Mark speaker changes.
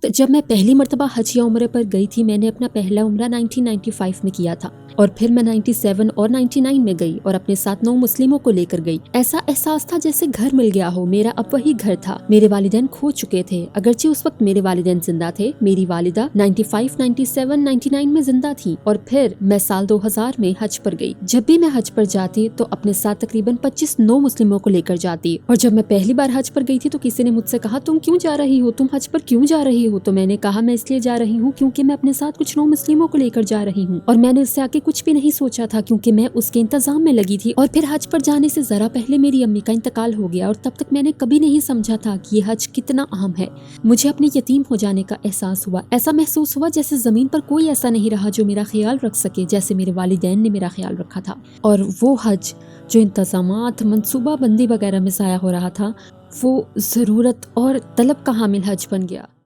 Speaker 1: तो जब मैं पहली मर्तबा हज या उम्रे पर गई थी, मैंने अपना पहला उम्रा 1995 में किया था और फिर मैं 97 और 99 में गई और अपने साथ 9 मुस्लिमों को लेकर गई। ऐसा एहसास था जैसे घर मिल गया हो। मेरा अब वही घर था। मेरे वालिदैन खो चुके थे, अगरचे उस वक्त मेरे वालिदैन जिंदा थे। मेरी वालिदा 95, 97, 99 में जिंदा थी और फिर मैं साल 2000 में हज पर गई। जब भी मैं हज पर जाती तो अपने साथ तकरीबन 25 9 मुस्लिमों को लेकर जाती। और जब मैं पहली बार हज पर गई थी तो किसी ने मुझसे कहा, तुम क्यों जा रही हो, तुम हज पर क्यों जा रही हो? तो मैंने कहा, मैं इसलिए जा रही हूँ क्योंकि मैं अपने साथ कुछ 9 मुस्लिमों को लेकर जा रही हूँ। और मैंने इससे आगे कुछ भी नहीं सोचा था क्योंकि मैं उसके इंतजाम में लगी थी। और फिर हज पर जाने से जरा पहले मेरी अम्मी का इंतकाल हो गया और तब तक मैंने कभी नहीं समझा था कि ये हज कितना अहम है। मुझे अपने यतीम हो जाने का एहसास हुआ। ऐसा महसूस हुआ जैसे जमीन पर कोई ऐसा नहीं रहा जो मेरा ख्याल रख सके, जैसे मेरे वालिदैन ने मेरा ख्याल रखा था। और वो हज जो इंतजामात, मनसूबा बंदी वगैरह में ज़ाया हो रहा था, वो ज़रूरत और तलब का हामिल हज बन गया।